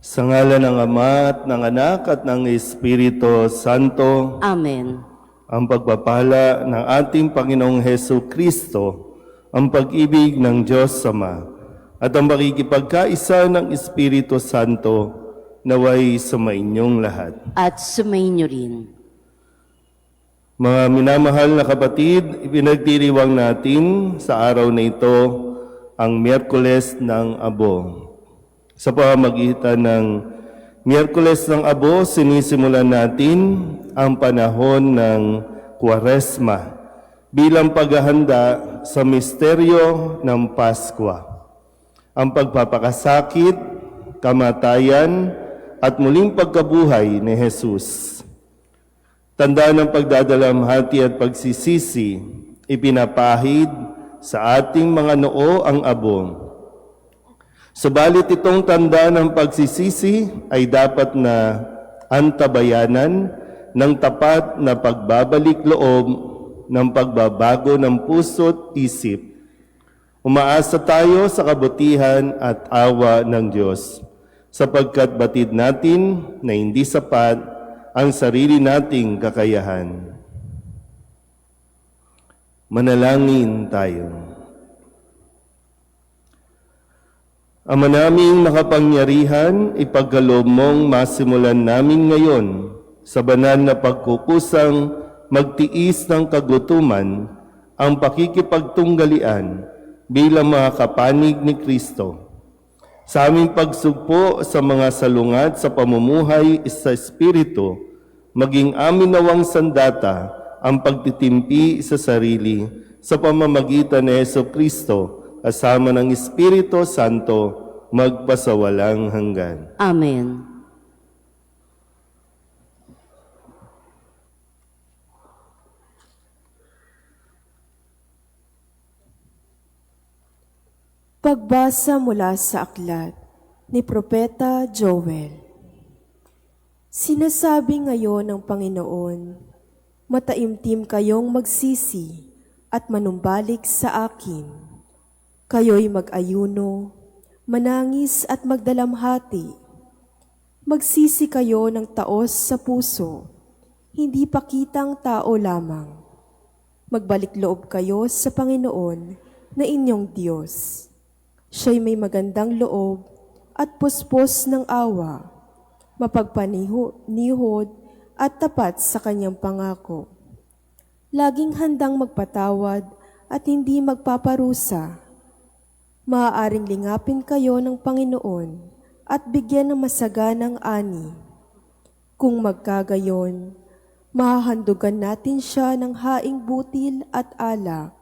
Sa ngalan ng Ama at ng Anak at ng Espiritu Santo, Amen. ang pagpapala ng ating Panginoong Hesu Kristo, ang pag-ibig ng Diyos Ama, at ang makikipagkaisa ng Espiritu Santo naway sumainyong lahat. At sumainyo rin. Mga minamahal na kapatid, ipinagdiriwang natin sa araw na ito ang Miyerkules ng Abo. Sa pamamagitan ng Miyerkules ng Abo, sinisimulan natin ang panahon ng Kwaresma bilang paghahanda sa misteryo ng Paskwa. Ang pagpapakasakit, kamatayan, at muling pagkabuhay ni Jesus. Tanda ng pagdadalamhati at pagsisisi, ipinapahid sa ating mga noo ang abo. Subalit itong tanda ng pagsisisi ay dapat na antabayanan ng tapat na pagbabalik loob ng pagbabago ng puso't isip. Umaasa tayo sa kabutihan at awa ng Diyos, sapagkat batid natin na hindi sapat ang sarili nating kakayahan. Manalangin tayo. Ama naming makapangyarihan, ipagkaloob mong masimulan namin ngayon sa banal na pagkukusang magtiis ng kagutuman ang pakikipagtunggalian bilang mga kapanig ni Kristo. Sa aming pagsugpo sa mga salungat sa pamumuhay sa Espiritu, maging amin nawang sandata ang pagtitimpi sa sarili sa pamamagitan ni Hesu Kristo, kasama ng Espiritu Santo, magpasawalang hanggan. Amen. Pagbasa mula sa aklat ni Propeta Joel. Sinasabi ngayon ng Panginoon, mataimtim kayong magsisi at manumbalik sa akin. Kayo'y mag-ayuno, manangis at magdalamhati. Magsisi kayo ng taos sa puso, hindi pakitang tao lamang. Magbalik loob kayo sa Panginoon na inyong Diyos. Siya'y may magandang loob at puspos ng awa, mapagpanihod at tapat sa kanyang pangako. Laging handang magpatawad at hindi magpaparusa. Maaaring lingapin kayo ng Panginoon at bigyan ng masaganang ani. Kung magkagayon, mahahandugan natin siya ng haing butil at alak.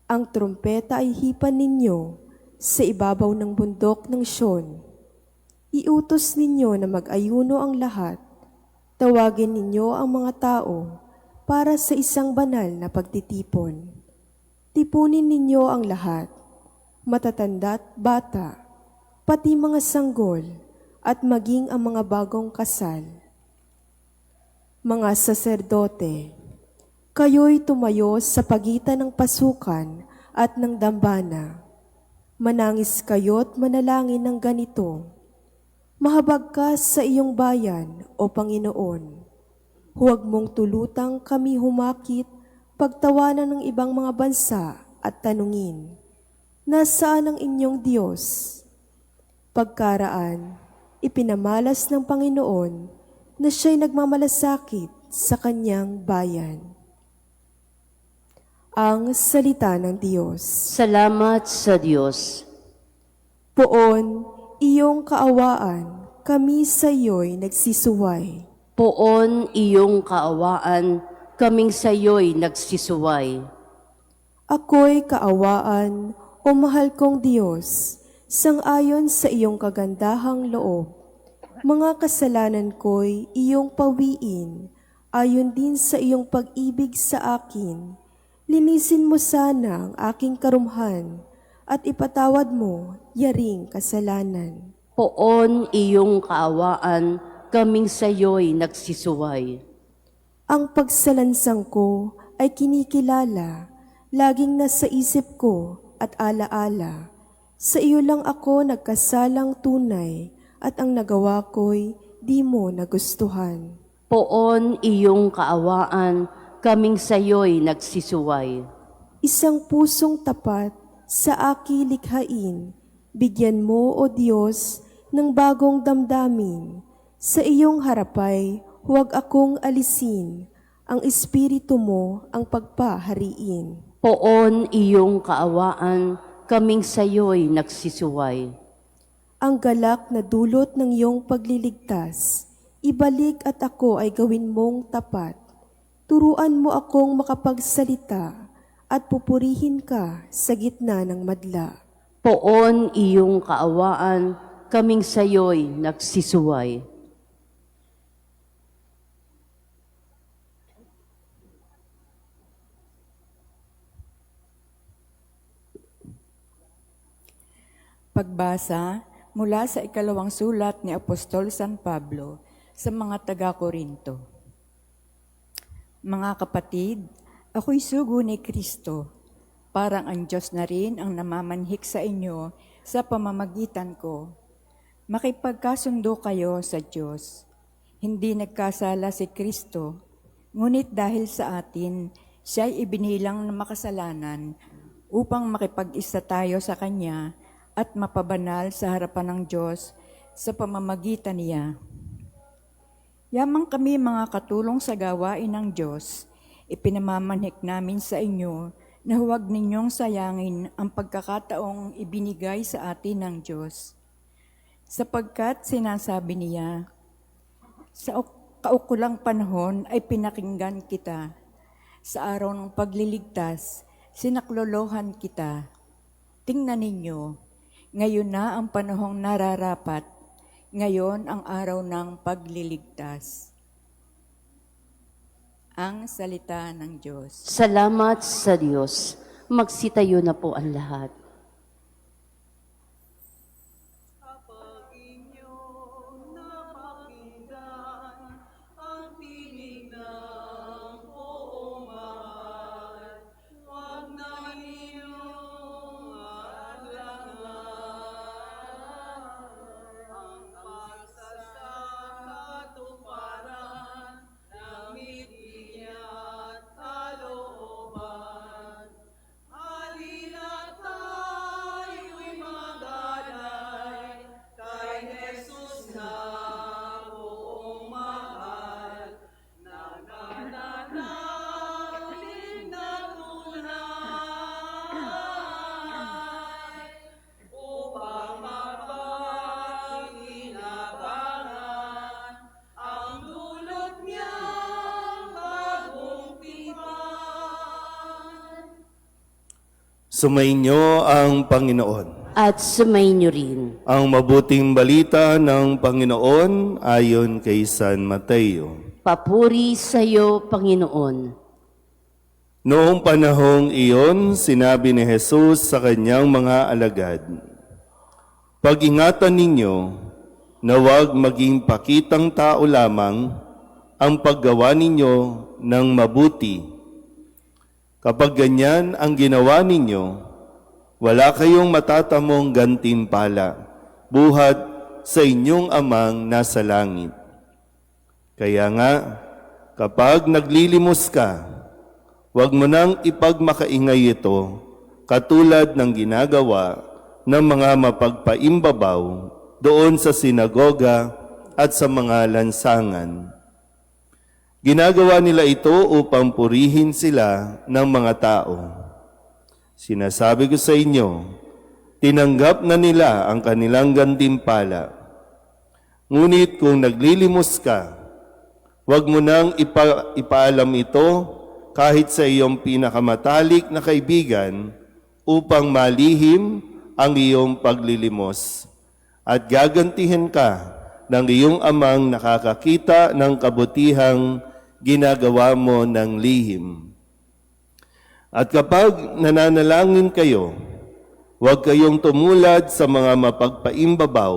Ang trumpeta ay hipan ninyo sa ibabaw ng bundok ng Sion. Iutos ninyo na mag-ayuno ang lahat. Tawagin ninyo ang mga tao para sa isang banal na pagtitipon. Tipunin ninyo ang lahat, matatanda't bata, pati mga sanggol, at maging ang mga bagong kasal. Mga saserdote, kayo'y tumayo sa pagitan ng pasukan at ng dambana. Manangis kayo't manalangin ng ganito, mahabag ka sa iyong bayan, O Panginoon. Huwag mong tulutang kami humakit, pagtawanan ng ibang mga bansa at tanungin, nasaan ang inyong Diyos? Pagkaraan, ipinamalas ng Panginoon na siya'y nagmamalasakit sa kanyang bayan. Ang salita ng Diyos. Salamat sa Diyos. Poon, iyong kaawaan, kami sa iyo'y nagsisuway. Poon iyong kaawaan, kaming sa iyo'y nagsisuway. Ako'y kaawaan, O mahal kong Diyos, sang-ayon sa iyong kagandahang loob. Mga kasalanan ko'y iyong pawiin, ayon din sa iyong pag-ibig sa akin. Linisin mo sana ang aking karumhan, at ipatawad mo yaring kasalanan. Poon iyong kaawaan, kaming sa iyo'y nagsisuway. Ang pagsalansang ko ay kinikilala, laging nasa isip ko at alaala. Sa iyo lang ako nagkasalang tunay at ang nagawa ko'y di mo nagustuhan. Poon iyong kaawaan, kaming sayo'y nagsisuway. Isang pusong tapat sa aki likhain, bigyan mo, O Diyos, ng bagong damdamin. Sa iyong harapay, huwag akong alisin, ang espiritu mo ang pagpahariin. Poon iyong kaawaan, kaming sayo'y nagsisuway. Ang galak na dulot ng iyong pagliligtas, ibalik at ako ay gawin mong tapat. Turuan mo akong makapagsalita at pupurihin ka sa gitna ng madla. Poon iyong kaawaan, kaming sayo'y nagsisuway. Pagbasa mula sa ikalawang sulat ni Apostol San Pablo sa mga taga-Korinto. Mga kapatid, ako'y sugo ni Kristo. Parang ang Diyos na rin ang namamanhik sa inyo sa pamamagitan ko. Makipagkasundo kayo sa Diyos. Hindi nagkasala si Kristo, ngunit dahil sa atin, siya'y ibinilang na makasalanan upang makipag-isa tayo sa Kanya at mapabanal sa harapan ng Diyos sa pamamagitan niya. Yamang kami mga katulong sa gawain ng Diyos, ipinamamanhik namin sa inyo na huwag ninyong sayangin ang pagkakataong ibinigay sa atin ng Diyos. Sapagkat sinasabi niya, sa kaukulang panahon ay pinakinggan kita. Sa araw ng pagliligtas, sinaklolohan kita. Tingnan ninyo, ngayon na ang panahong nararapat, ngayon ang araw ng pagliligtas. Ang salita ng Diyos. Salamat sa Diyos. Magsitayo na po ang lahat. Sumainyo ang Panginoon. At sumainyo rin. Ang mabuting balita ng Panginoon ayon kay San Mateo. Papuri sa iyo, Panginoon. Noong panahong iyon, sinabi ni Jesus sa kanyang mga alagad, "Pag-ingatan ninyo na huwag maging pakitang tao lamang ang paggawa ninyo ng mabuti. Kapag ganyan ang ginawa ninyo, wala kayong matatamong gantimpala buhat sa inyong amang nasa langit. Kaya nga, kapag naglilimos ka, huwag mo nang ipagmakaingay ito katulad ng ginagawa ng mga mapagpaimbabaw doon sa sinagoga at sa mga lansangan. Ginagawa nila ito upang purihin sila ng mga tao. Sinasabi ko sa inyo, tinanggap na nila ang kanilang gantimpala. Ngunit kung naglilimos ka, huwag mo nang ipaalam ito kahit sa iyong pinakamatalik na kaibigan upang malihim ang iyong paglilimos. At gagantihan ka ng iyong amang nakakakita ng kabutihang ginagawa mo ng lihim. At kapag nananalangin kayo, huwag kayong tumulad sa mga mapagpaimbabaw.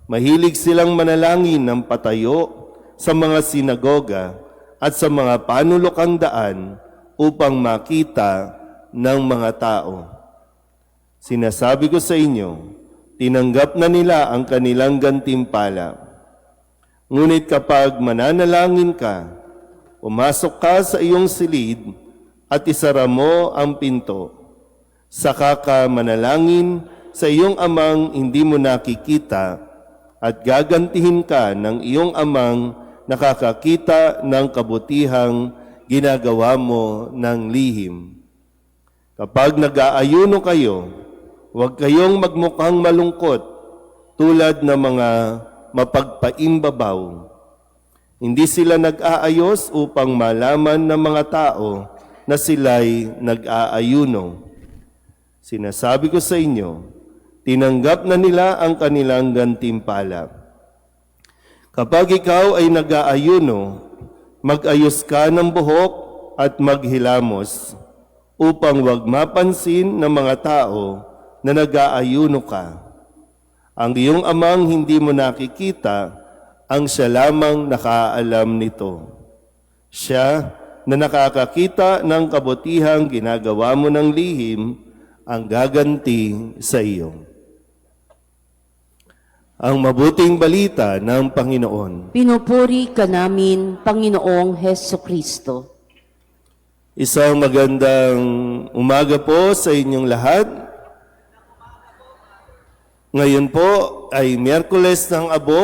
Mahilig silang manalangin ng patayo sa mga sinagoga at sa mga panulokang daan upang makita ng mga tao. Sinasabi ko sa inyo, tinanggap na nila ang kanilang gantimpala. Ngunit kapag mananalangin ka, pumasok ka sa iyong silid at isara mo ang pinto. Saka ka manalangin sa iyong amang hindi mo nakikita at gagantihin ka ng iyong amang nakakakita ng kabutihang ginagawa mo ng lihim. Kapag nag-aayuno kayo, huwag kayong magmukhang malungkot tulad ng mga mapagpaimbabaw. Hindi sila nag-aayos upang malaman ng mga tao na sila'y nag-aayuno. Sinasabi ko sa inyo, tinanggap na nila ang kanilang gantimpala. Kapag ikaw ay nag-aayuno, mag-ayos ka ng buhok at maghilamos upang wag mapansin ng mga tao na nag-aayuno ka. Ang iyong amang hindi mo nakikita, ang siya lamang nakaalam nito. Siya na nakakakita ng kabutihang ginagawa mo ng lihim, ang gaganti sa iyo. Ang mabuting balita ng Panginoon. Pinupuri ka namin, Panginoong Heso Kristo. Isang magandang umaga po sa inyong lahat. Ngayon po ay Miyerkules ng Abo,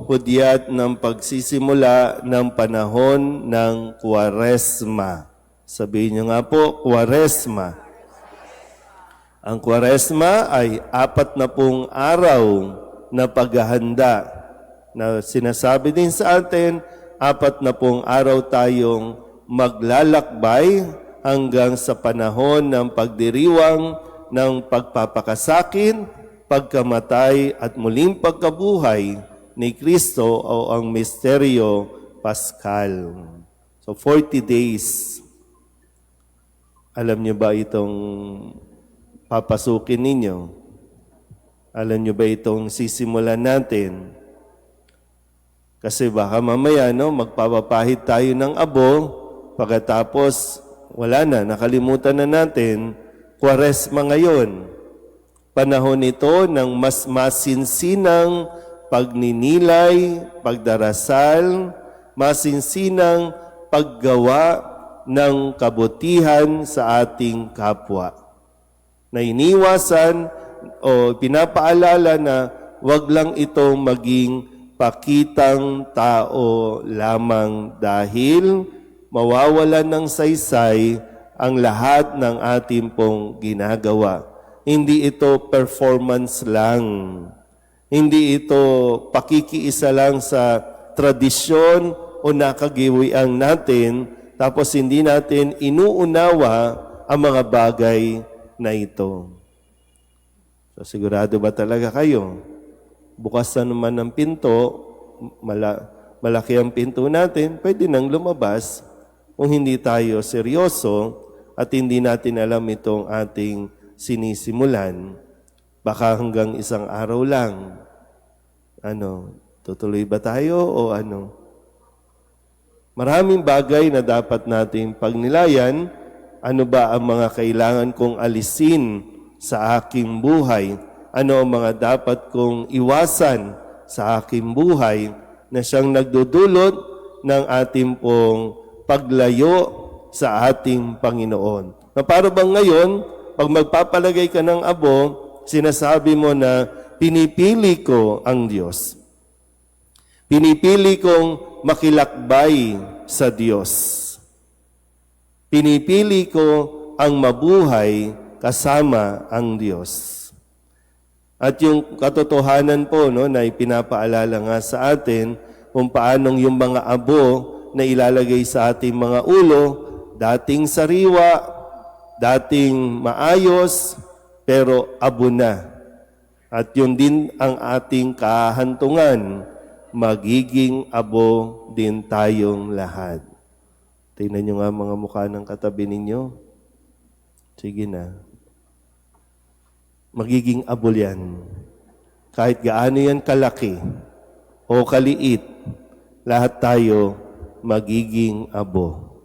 hudyat ng pagsisimula ng panahon ng Kwaresma. Sabihin niyo nga po, Kwaresma. Ang Kwaresma ay 40 araw na paghahanda na sinasabi din sa atin, 40 araw tayong maglalakbay hanggang sa panahon ng pagdiriwang ng pagpapakasakin, pagkamatay at muling pagkabuhay ni Kristo o ang misteryo Paskal. So 40 days. Alam niyo ba itong papasukin ninyo? Alam niyo ba itong sisimulan natin? Kasi baka mamaya magpapapahid tayo ng abo, pagkatapos wala na, nakalimutan na natin, Kwaresma ngayon. Panahon ito ng mas masinsinang pagninilay, pagdarasal, masinsinang paggawa ng kabutihan sa ating kapwa. Na iniwasan o pinapaalala na wag lang ito maging pakitang tao lamang dahil mawawalan ng saysay ang lahat ng ating pong ginagawa. Hindi ito performance lang. Hindi ito pakikiisa lang sa tradisyon o nakagiwian natin, tapos hindi natin inuunawa ang mga bagay na ito. So, sigurado ba talaga kayo? Bukas na naman ang pinto, malaki ang pinto natin, pwede nang lumabas kung hindi tayo seryoso at hindi natin alam itong ating sinisimulan. Baka hanggang isang araw lang. Tutuloy ba tayo o ano? Maraming bagay na dapat nating pagnilayan. Ano ba ang mga kailangan kong alisin sa aking buhay? Ano ang mga dapat kong iwasan sa aking buhay na siyang nagdudulot ng ating pong paglayo sa ating Panginoon? Na para bang ngayon, pag magpapalagay ka ng abo, sinasabi mo na pinipili ko ang Diyos. Pinipili kong makilakbay sa Diyos. Pinipili ko ang mabuhay kasama ang Diyos. At yung katotohanan po na ipinapaalala nga sa atin kung paanong yung mga abo na ilalagay sa ating mga ulo, dating sariwa, dating maayos, pero abo na. At yun din ang ating kahantungan, magiging abo din tayong lahat. Tingnan nyo nga mga mukha ng katabi ninyo. Sige na. Magiging abo yan. Kahit gaano yan kalaki o kaliit, lahat tayo magiging abo.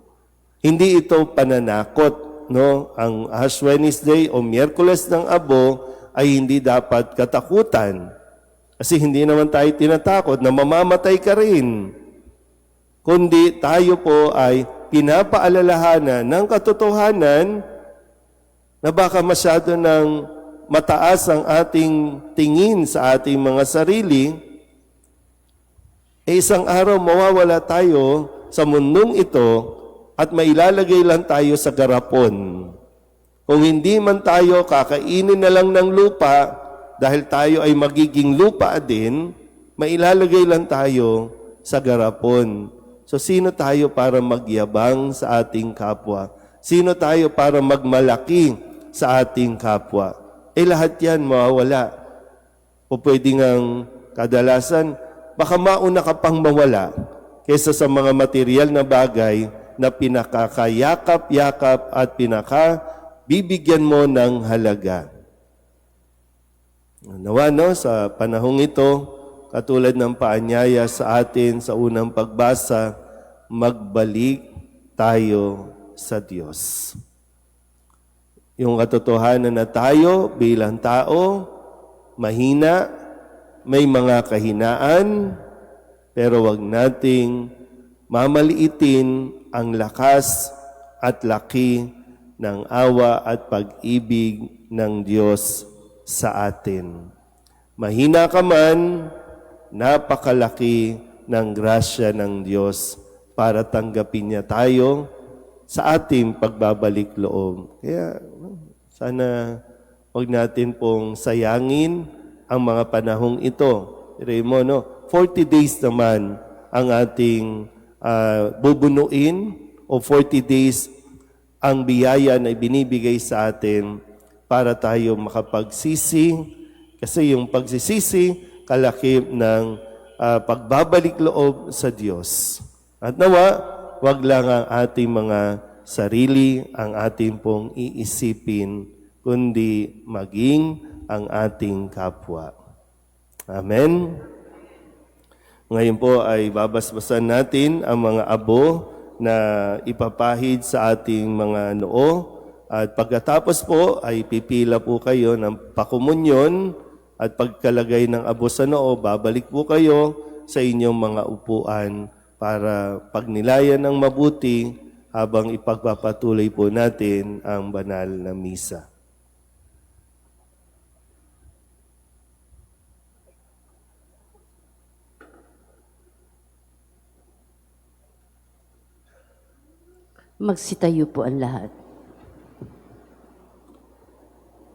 Hindi ito pananakot, no? Ang Ash Wednesday o Miyerkules ng Abo ay hindi dapat katakutan. Kasi hindi naman tayo tinatakot na mamamatay ka rin. Kundi tayo po ay pinapaalalahanan ng katotohanan na baka masyado ng mataas ang ating tingin sa ating mga sarili, isang araw mawawala tayo sa mundong ito at mailalagay lang tayo sa garapon. Kung hindi man tayo kakainin na lang ng lupa, dahil tayo ay magiging lupa din, mailalagay lang tayo sa garapon. So sino tayo para magyabang sa ating kapwa? Sino tayo para magmalaki sa ating kapwa? Lahat yan mawawala. O pwede ngang kadalasan, baka mauna ka pang mawala kaysa sa mga material na bagay na pinakakayakap-yakap at pinakabibigyan mo ng halaga. Nawa sa panahong ito, katulad ng paanyaya sa atin sa unang pagbasa, magbalik tayo sa Diyos. Yung katotohanan na tayo bilang tao, mahina, may mga kahinaan, pero wag nating mamaliitin ang lakas at laki ng awa at pag-ibig ng Diyos sa atin. Mahina ka man, napakalaki ng grasya ng Diyos para tanggapin niya tayo sa ating pagbabalik loob. Kaya sana huwag natin pong sayangin ang mga panahong ito. Raymond, 40 days naman ang ating bubunuin o 40 days ang biyaya na ibinibigay sa atin para tayo makapagsisi, kasi yung pagsisisi, kalakip ng pagbabalik loob sa Diyos. At nawa, wag lang ang ating mga sarili, ang ating pong iisipin, kundi maging ang ating kapwa. Amen? Ngayon po ay babasbasan natin ang mga abo na ipapahid sa ating mga noo. At pagkatapos po ay pipila po kayo ng pakumunyon at pagkalagay ng abo sa noo, babalik po kayo sa inyong mga upuan para pagnilayan ng mabuti habang ipagpapatuloy po natin ang banal na misa. Magsitayo po ang lahat.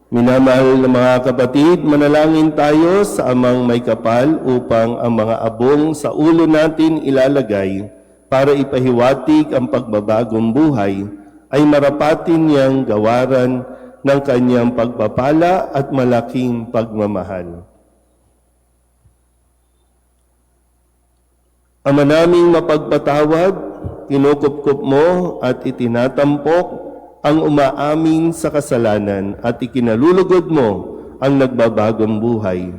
Minamahal na mga kapatid, manalangin tayo sa Amang May Kapal upang ang mga abong sa ulo natin ilalagay para ipahiwatig ang pagbabagong buhay ay marapatin niyang gawaran ng kanyang pagpapala at malaking pagmamahal. Ama naming mapagpatawad, kinukupkup mo at itinatampok ang umaamin sa kasalanan at ikinalulugod mo ang nagbabagong buhay.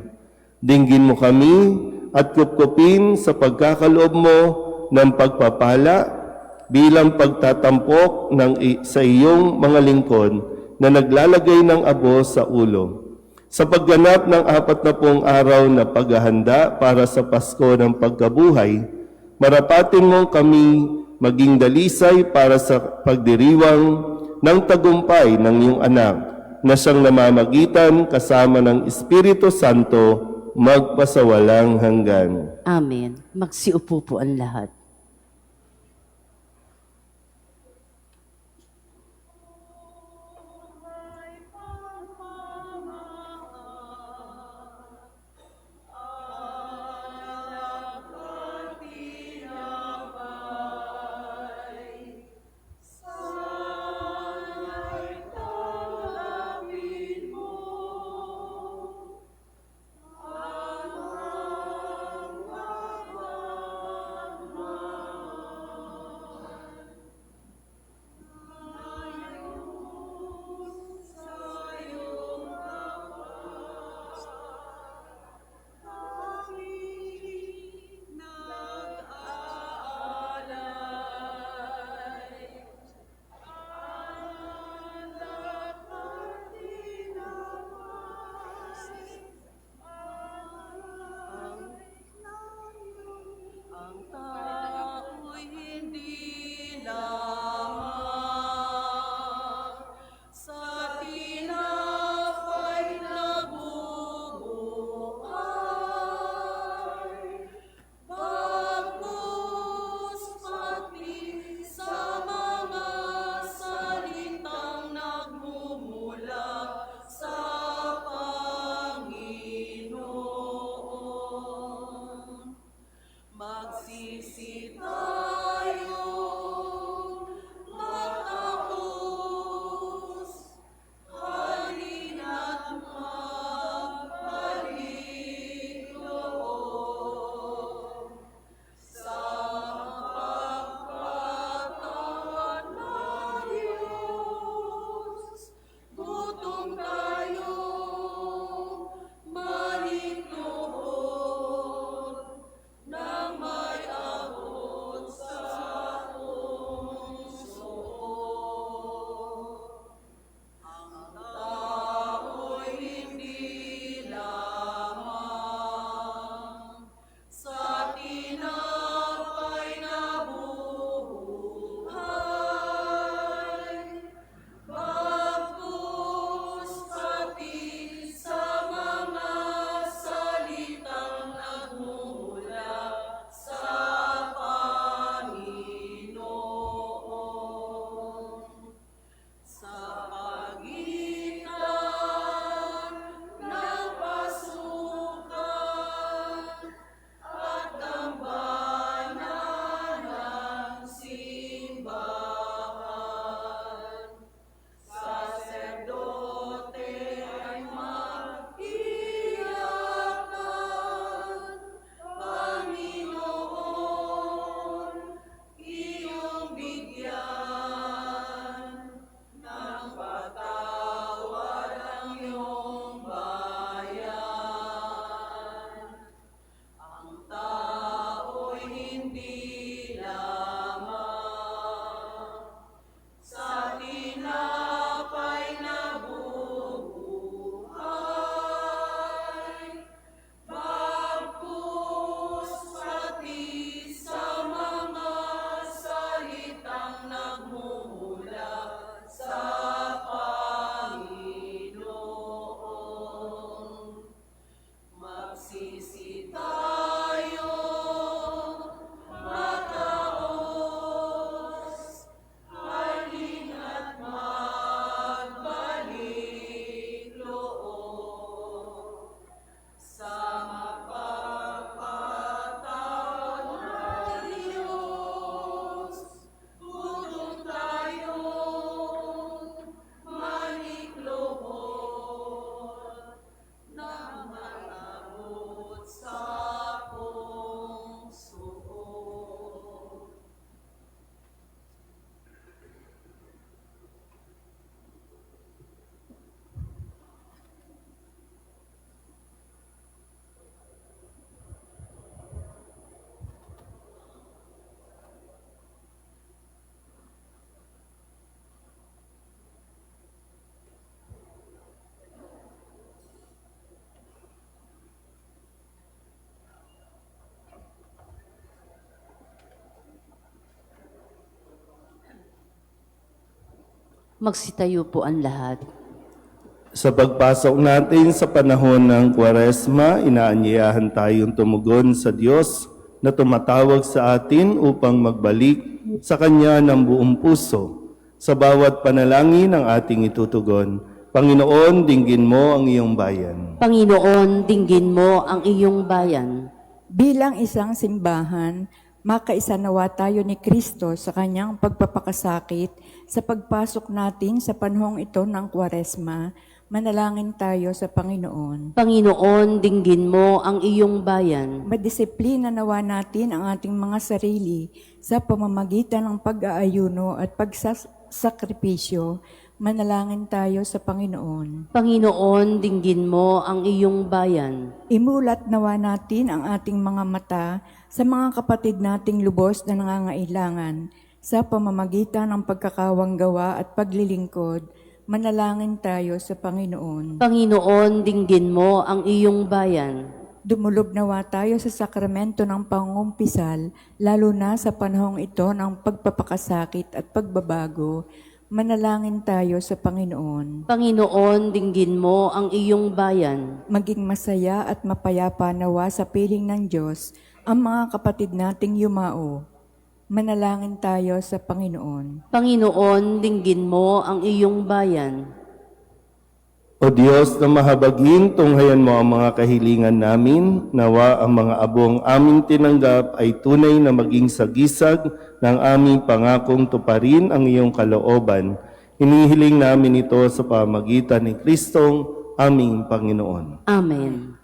Dinggin mo kami at kupkupin sa pagkakaloob mo ng pagpapala bilang pagtatampok sa iyong mga lingkod na naglalagay ng abo sa ulo. Sa pagganap ng 40 araw na paghahanda para sa Pasko ng pagkabuhay, marapatin mo kami maging dalisay para sa pagdiriwang ng tagumpay ng iyong anak na siyang namamagitan kasama ng Espiritu Santo magpasawalang hanggan. Amen. Magsiupo po ang lahat. Magsitayo po ang lahat. Sa pagpasok natin sa panahon ng Kwaresma, inaanyayahan tayong tumugon sa Diyos na tumatawag sa atin upang magbalik sa Kanya ng buong puso. Sa bawat panalangin ang ating itutugon, Panginoon, dinggin mo ang iyong bayan. Panginoon, dinggin mo ang iyong bayan. Bilang isang simbahan, makaisa nawa tayo ni Kristo sa kanyang pagpapakasakit sa pagpasok natin sa panahong ito ng Kwaresma. Manalangin tayo sa Panginoon. Panginoon, dinggin mo ang iyong bayan. Madisiplina nawa natin ang ating mga sarili sa pamamagitan ng pag-aayuno at pagsasakripisyo. Manalangin tayo sa Panginoon. Panginoon, dinggin mo ang iyong bayan. Imulat nawa natin ang ating mga mata sa mga kapatid nating lubos na nangangailangan sa pamamagitan ng pagkakawanggawa at paglilingkod. Manalangin tayo sa Panginoon. Panginoon, dinggin mo ang iyong bayan. Dumulog nawa tayo sa sakramento ng pangungumpisal, lalo na sa panahong ito ng pagpapakasakit at pagbabago. Manalangin tayo sa Panginoon. Panginoon, dinggin mo ang iyong bayan. Maging masaya at mapayapa nawa sa piling ng Diyos ang mga kapatid nating yumao. Manalangin tayo sa Panginoon. Panginoon, dinggin mo ang iyong bayan. O Diyos na mahabagin, tunghayan mo ang mga kahilingan namin, nawa ang mga abong aming tinanggap ay tunay na maging sagisag ng aming pangakong tuparin ang iyong kalooban. Hinihiling namin ito sa pamagitan ni Kristong aming Panginoon. Amen.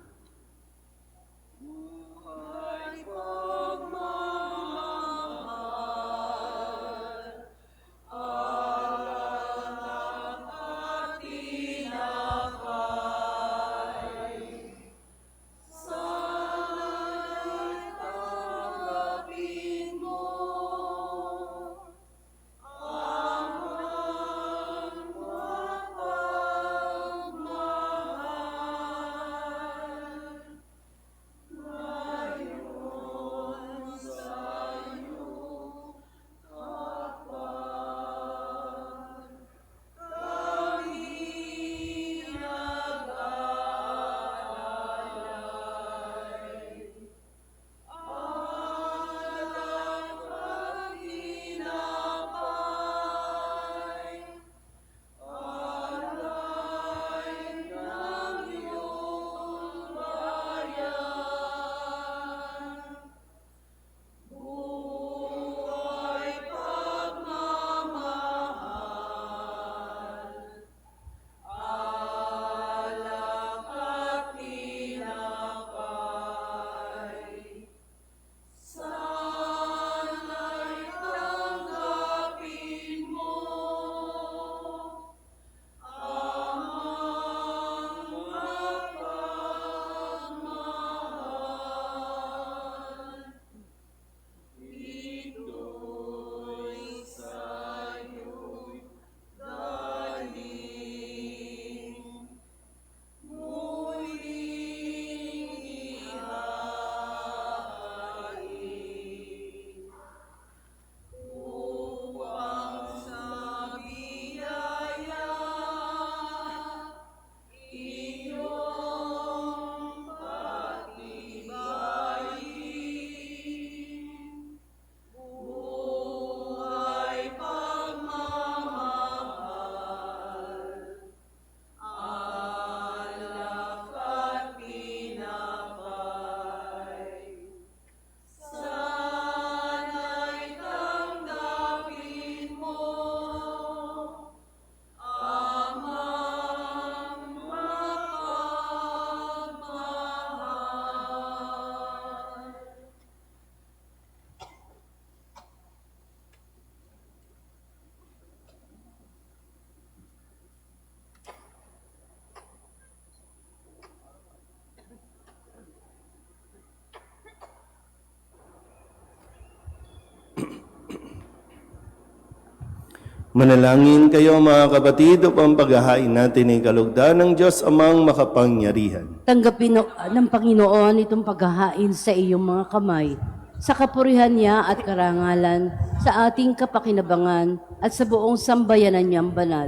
Manalangin kayo mga kapatid upang paghahain natin ay kalugdan ng Diyos amang makapangyarihan. Tanggapin ng Panginoon itong paghahain sa iyong mga kamay. sa kapurihan niya at karangalan, sa ating kapakinabangan at sa buong sambayanan niyang banal.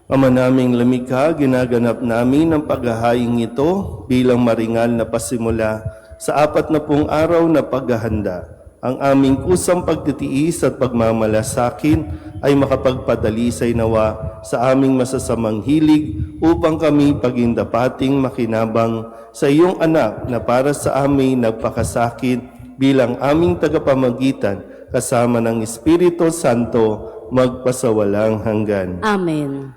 Ama naming lumikha, ginaganap namin ang paghahaing ito bilang maringal na pasimula sa 40 araw na paghahanda. Ang aming kusang pagtitiis at pagmamalasakit ay makapagpadalisay nawa sa aming masasamang hilig upang kami pagindapating makinabang sa iyong anak na para sa amin nagpakasakit bilang aming tagapamagitan kasama ng Espiritu Santo magpasawalang hanggan. Amen.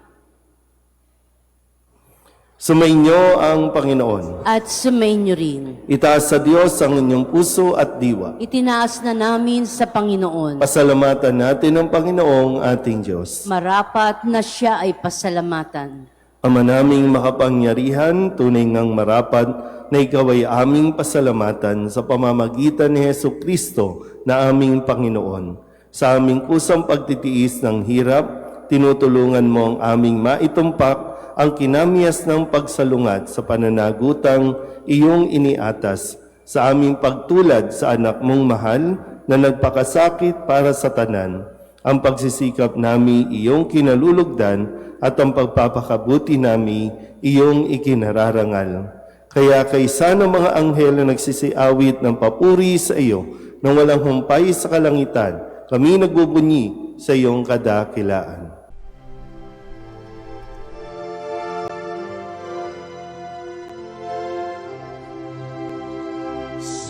Sumainyo ang Panginoon. At sumainyo rin. Itaas sa Diyos ang inyong puso at diwa. Itinaas na namin sa Panginoon. Pasalamatan natin ang Panginoong ating Diyos. Marapat na siya ay pasalamatan. Ama naming makapangyarihan, tunay ngang marapat na ikaw ay aming pasalamatan sa pamamagitan ni Hesu Kristo na aming Panginoon. Sa aming kusang pagtitiis ng hirap, tinutulungan mo ang aming maitumpak ang kinamiyas ng pagsalungat sa pananagutang iyong iniatas sa aming pagtulad sa anak mong mahal na nagpakasakit para sa tanan, ang pagsisikap nami iyong kinalulugdan at ang pagpapakabuti nami iyong ikinararangal. Kaya kaysa ng mga anghel na nagsisiawit ng papuri sa iyo nang walang humpay sa kalangitan, kami nagbubunyi sa iyong kadakilaan.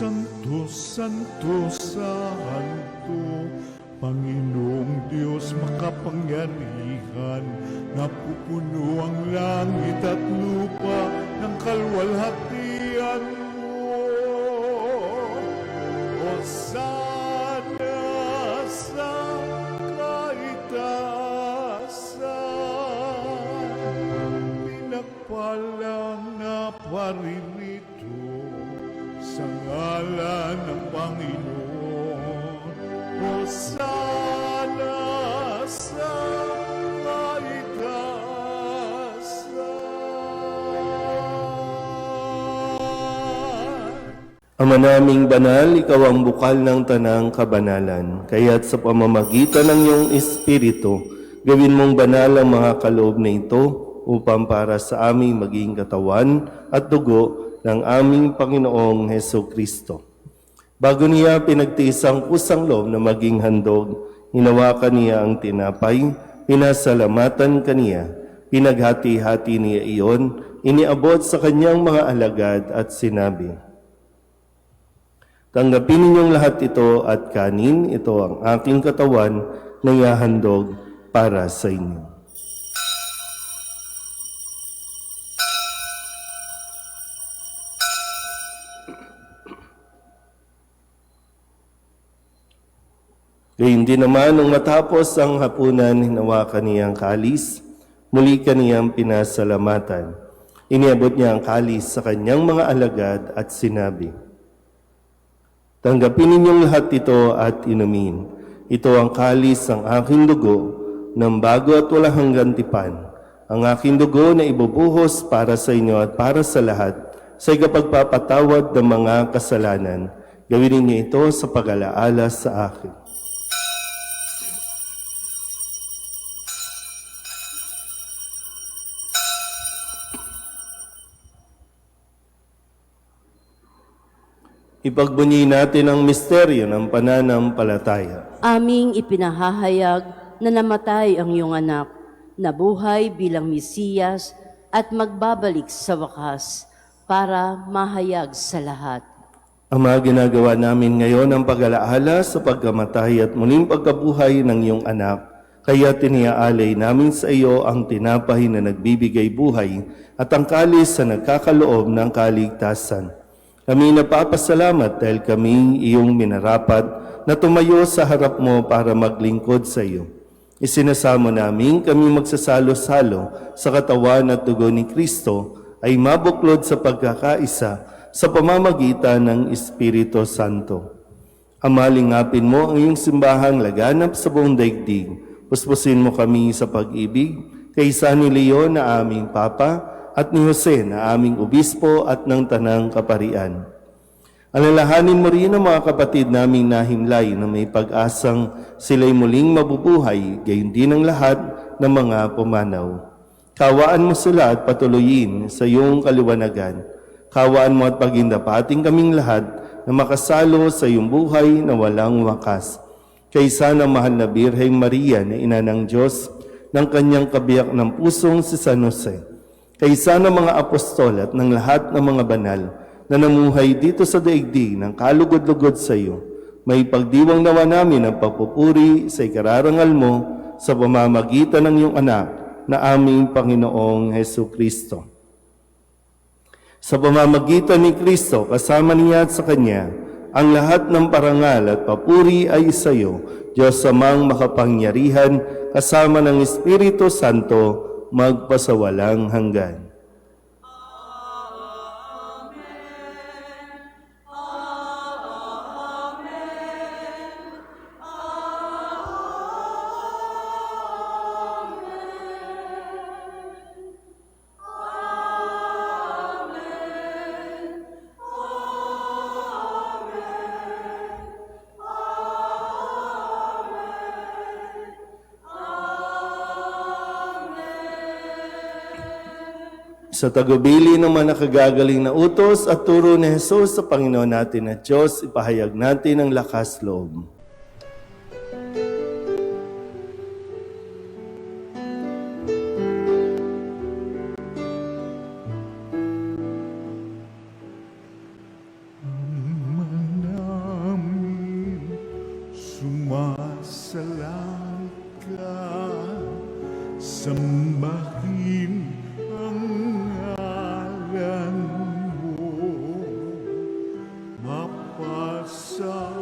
Santo, Santo, Santo, Panginoong Diyos makapangyarihan, napupuno ang langit at lupa ng kalwalhatian mo. Hosana sa kaitaasan, pinagpalang na paririto sa ngalan ng Panginoon. Hosana sa kaitaasan. Ama naming banal, ikaw ang bukal ng tanang kabanalan. Kaya't sa pamamagitan ng iyong Espiritu, gawin mong banal ang mga kaloob na ito upang para sa aming maging katawan at dugo ng aming Panginoong Hesu Kristo. Bago niya pinagtiis ang kusang loob na maging handog, hinawakan niya ang tinapay, pinasalamatan kaniya, pinaghati-hati niya iyon, iniabot sa kanyang mga alagad at sinabi, "Tanggapin ninyong lahat ito at kanin, ito ang aking katawan na ihahandog para sa inyo." Gayun din naman, nung matapos ang hapunan, hinawakan niya ang kalis, muli kaniyang pinasalamatan. Iniabot niya ang kalis sa kanyang mga alagad at sinabi, "Tanggapin ninyong lahat ito at inumin. Ito ang kalis ng aking dugo, ng bago at walang hanggang tipan. Ang aking dugo na ibubuhos para sa inyo at para sa lahat, sa ikapagpapatawad ng mga kasalanan. Gawin ninyo ito sa pag-alaala sa akin." Ipagbunyi natin ang misteryo ng pananampalataya. Aming ipinahahayag na namatay ang iyong anak, nabuhay bilang Mesiyas at magbabalik sa wakas para mahayag sa lahat. Ama, ginagawa namin ngayon ang pag-alaala sa pagkamatay at muling pagkabuhay ng iyong anak. Kaya tiniaalay namin sa iyo ang tinapay na nagbibigay buhay at ang kalis na nagkakaloob ng kaligtasan. Kami napapasalamat dahil kami iyong minarapat na tumayo sa harap mo para maglingkod sa iyo. Isinasamo namin kami magsasalo-salo sa katawan at dugo ni Kristo ay mabuklod sa pagkakaisa sa pamamagitan ng Espiritu Santo. Ama, lingapin mo ang iyong simbahang laganap sa buong daigdig. Puspusin mo kami sa pag-ibig kay San Leon na aming Papa at ni Jose na aming Obispo at ng Tanang Kaparian. Alalahanin mo rin ang mga kapatid naming nahimlay na may pag-asang sila'y muling mabubuhay, gayon din ang lahat ng mga pumanaw. Kawaan mo sila at patuloyin sa iyong kaliwanagan. Kawaan mo at pagindapating kaming lahat na makasalo sa iyong buhay na walang wakas. Kaysa ng mahal na Birheng Maria na ina ng Diyos, ng kanyang kabiyak ng pusong si San Jose, kaysa ng mga apostol at ng lahat ng mga banal na namuhay dito sa daigdig ng kalugod-lugod sa iyo, may pagdiwang nawa namin ang papupuri sa ikararangal mo sa pamamagitan ng iyong anak na aming Panginoong Hesu Kristo. Sa pamamagitan ni Kristo, kasama niya at sa Kanya, ang lahat ng parangal at papuri ay sa iyo, Diyos Amang makapangyarihan, kasama ng Espiritu Santo, magpasawalang hanggan. Sa tagubili ng mga nakagagaling na utos at turo ni Jesus sa Panginoon natin at Diyos, ipahayag natin ang lakas loob. namin sumasalang ka, sambahin ang ngalan mo, mapasa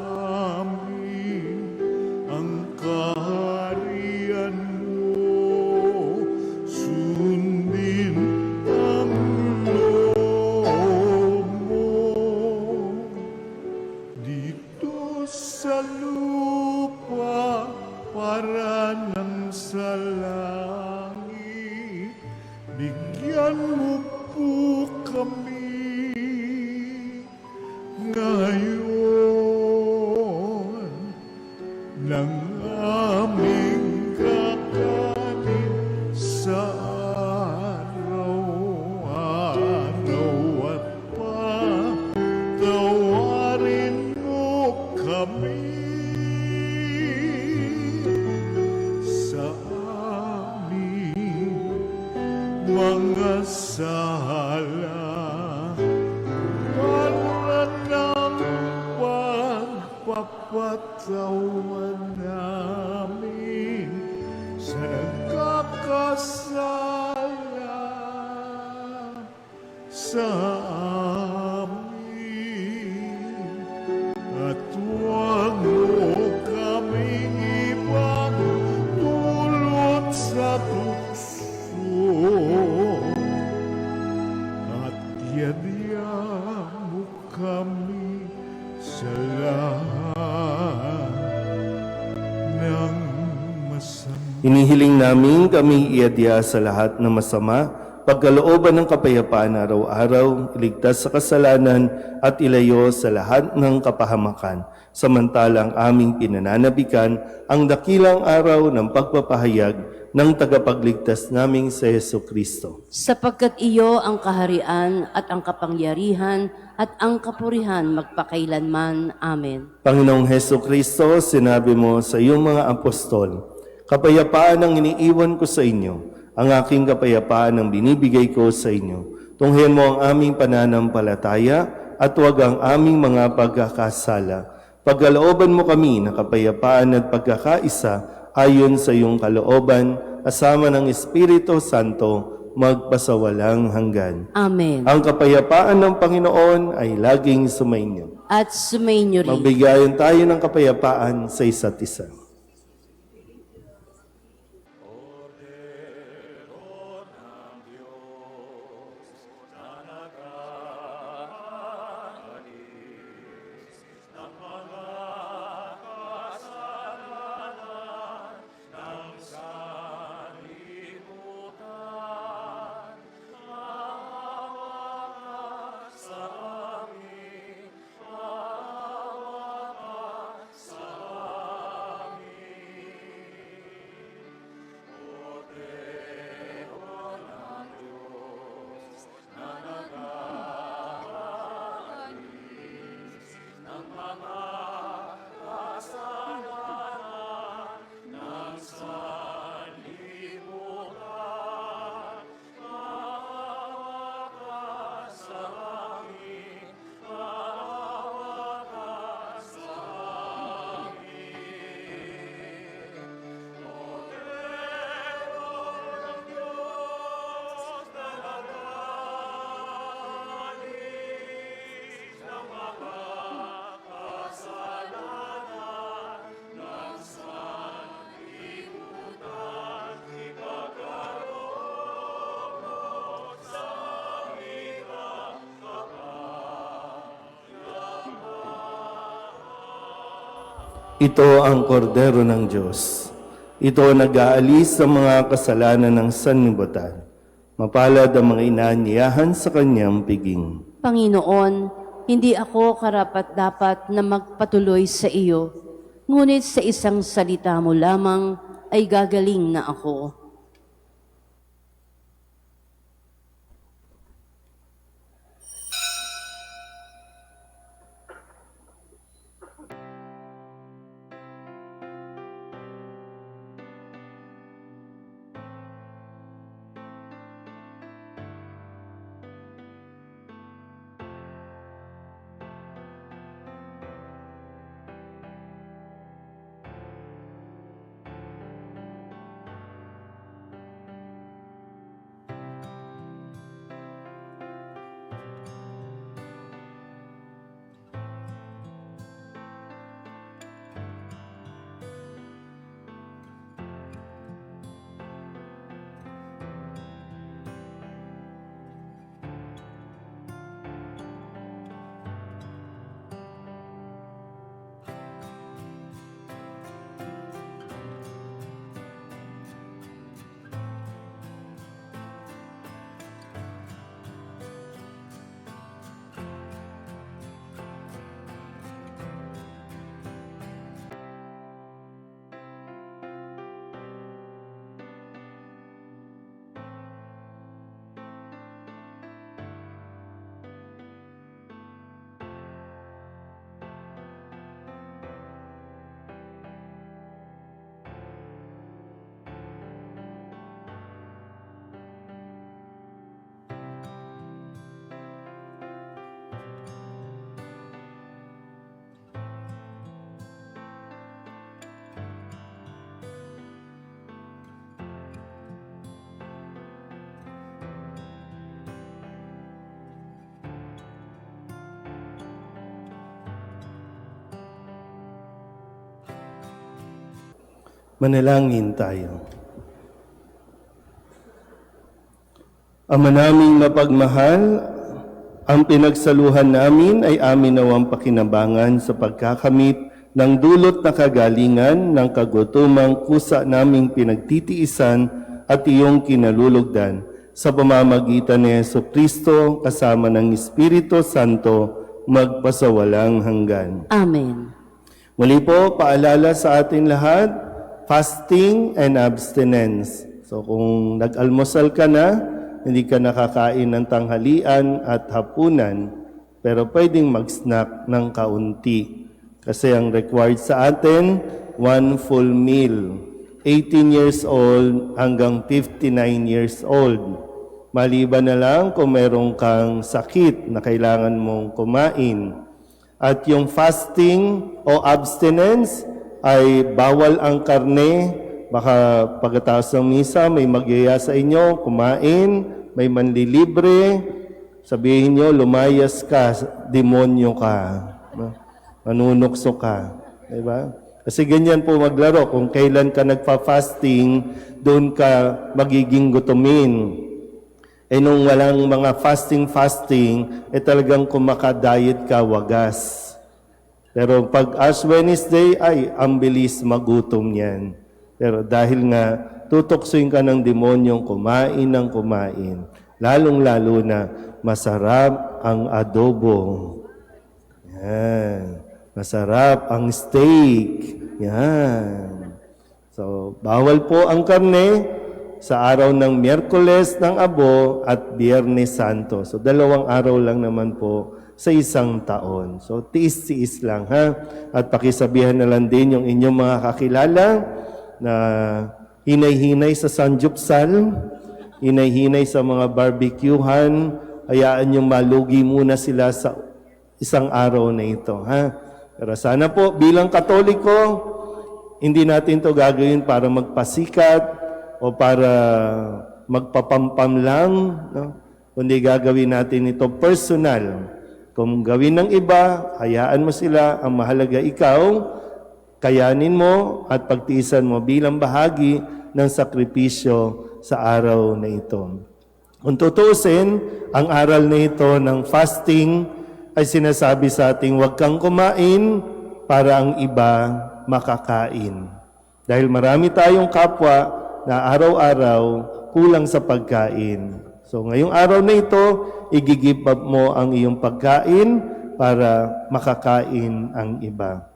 amin ang kaharian mo, sundin ang loob mo dito sa lupa para nang sa langit. Bigyan mo po kami ngayon ng aming kakanin sa araw-araw at patawarin mo kami sa aming mga sala para ng pagpapatawan namin sa nagkakasala sa amin. At huwag mo kaming ipagdulot sa tukso, at yadya mo kami sa lahat ng masama. Inihiling namin kami iadya sa lahat ng masama, pagkalooban ng kapayapaan araw-araw, iligtas sa kasalanan at ilayo sa lahat ng kapahamakan. Samantalang aming pinananabikan ang dakilang araw ng pagpapahayag ng tagapagligtas naming si Hesu Kristo. Sapagkat iyo ang kaharian at ang kapangyarihan at ang kapurihan magpakailanman. Amen. Panginoong Hesu Kristo, sinabi mo sa iyong mga apostol, kapayapaan ang iniiwan ko sa inyo, ang aking kapayapaan ang binibigay ko sa inyo. Tunghayan mo ang aming pananampalataya at huwag ang aming mga pagkakasala. Pagkalooban mo kami na kapayapaan at pagkakaisa ayon sa iyong kalooban, kasama ng Espiritu Santo, magpasawalang hanggan. Amen. Ang kapayapaan ng Panginoon ay laging sumainyo. At sumainyo rin. Magbigayan tayo ng kapayapaan sa isa't isa. Ito ang kordero ng Diyos. Ito ang nag-aalis sa mga kasalanan ng sanlibutan. Mapalad ang mga inaanyayahan sa kanyang piging. Panginoon, hindi ako karapat-dapat na magpatuloy sa iyo, ngunit sa isang salita mo lamang ay gagaling na ako. Manalangin tayo. Ama naming mapagmahal, ang pinagsaluhan namin ay amin nawang pakinabangan sa pagkakamit ng dulot na kagalingan ng kagutumang kusa naming pinagtitiisan at iyong kinalulugdan sa pamamagitan ni Jesucristo kasama ng Espiritu Santo magpasawalang hanggan. Amen. Muli po, paalala sa atin lahat, fasting and abstinence. So kung nag-almusal ka na, hindi ka nakakain ng tanghalian at hapunan, pero pwedeng mag-snack ng kaunti. Kasi ang required sa atin, 1 full meal. 18 years old hanggang 59 years old. Maliban na lang kung meron kang sakit na kailangan mong kumain. At yung fasting o abstinence, ay bawal ang karne, baka pagkatapos ng misa may magyaya sa inyo, kumain, may manlilibre, sabihin nyo, lumayas ka, demonyo ka, manunukso ka. Diba? Kasi ganyan po maglaro, kung kailan ka nagpa-fasting, doon ka magiging gutumin. Eh nung walang mga fasting, talagang kumaka-diet ka, wagas. Pero pag Ash Wednesday, ay ang bilis magutom yan. Pero dahil nga tutuksoin ka ng demonyong kumain ng kumain, lalong-lalo na masarap ang adobo. Yan. Masarap ang steak. Yan. So, bawal po ang karne sa araw ng Miyerkules ng Abo at Biyernes Santo. So, 2 araw lang naman po sa isang taon. So, tiis-tiis lang, ha? At pakisabihan na lang din yung inyong mga kakilala na hinay-hinay sa sanjupsal, hinay-hinay sa mga barbecuehan, hayaan yung malugi muna sila sa isang araw na ito, ha? Pero sana po, bilang Katoliko, hindi natin to gagawin para magpasikat o para magpapampam lang, no? Kundi gagawin natin ito personal. Kung gawin ng iba, hayaan mo sila, ang mahalaga ikaw, kayanin mo at pagtiisan mo bilang bahagi ng sakripisyo sa araw na ito. Kung tutusin, ang aral na ito ng fasting ay sinasabi sa ating huwag kang kumain para ang iba makakain. Dahil marami tayong kapwa na araw-araw kulang sa pagkain. So ngayong araw na ito, i-give up mo ang iyong pagkain para makakain ang iba.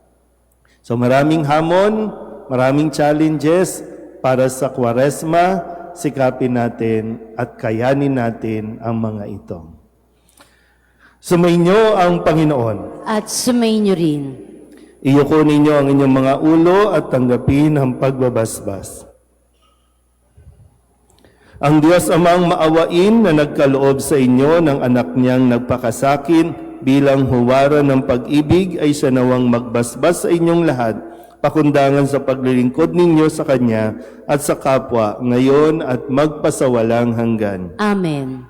So maraming hamon, maraming challenges para sa Kwaresma, sikapin natin at kayanin natin ang mga ito. Sumainyo ang Panginoon. At sumainyo rin. Iyuko ninyo ang inyong mga ulo at tanggapin ang pagbabasbas. Ang Diyos Amang maawain na nagkaloob sa inyo ng anak niyang nagpakasakin bilang huwaran ng pag-ibig ay siya nawang magbasbas sa inyong lahat, pakundangan sa paglilingkod ninyo sa Kanya at sa kapwa ngayon at magpasawalang hanggan. Amen.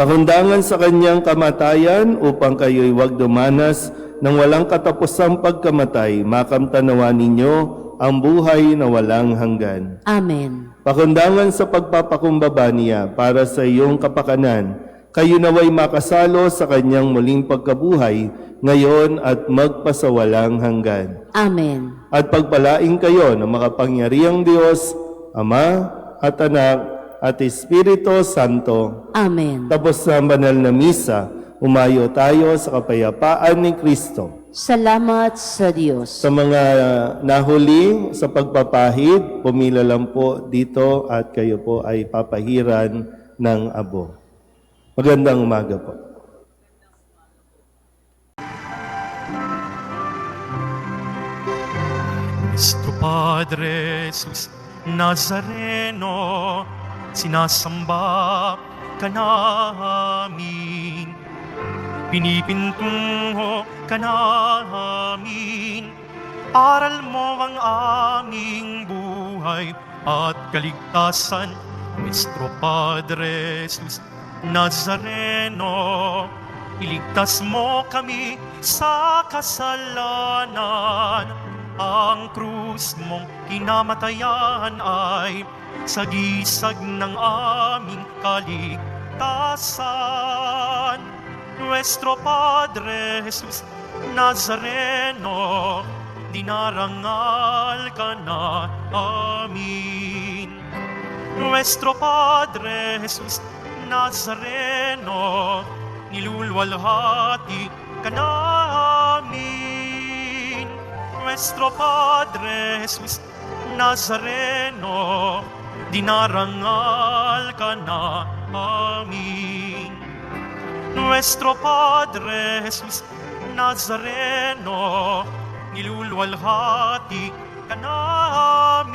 Pakundangan sa Kanyang kamatayan upang kayo'y huwag dumanas ng walang katapusang pagkamatay, makamtanawa ninyo ang buhay na walang hanggan. Amen. Pakundangan sa pagpapakumbaba niya para sa iyong kapakanan, kayo naway makasalo sa kanyang muling pagkabuhay, ngayon at magpasawalang hanggan. Amen. At pagpalaing kayo ng makapangyarihang Diyos, Ama at Anak at Espiritu Santo. Amen. Tapos sa banal na misa, umayo tayo sa kapayapaan ni Kristo. Salamat sa Diyos. Sa mga nahuli sa pagpapahid, pumila lang po dito at kayo po ay papahiran ng abo. Magandang umaga po. Nuestro Padre Jesus Nazareno, sinasamba ka namin. Pinipintungo ka namin, aral mo ang aming buhay at kaligtasan. Nuestro Padre Jesus Nazareno, iligtas mo kami sa kasalanan. Ang krus mong kinamatayan ay sagisag ng aming kaligtasan. Nuestro Padre Jesus Nazareno, dinarangal ka na amin. Nuestro Padre Jesus Nazareno, nilulwalhati ka namin. Nuestro Padre Jesus Nazareno, dinarangal ka na amin. Nuestro Padre Jesus Nazareno, nilulwalhati ka namin.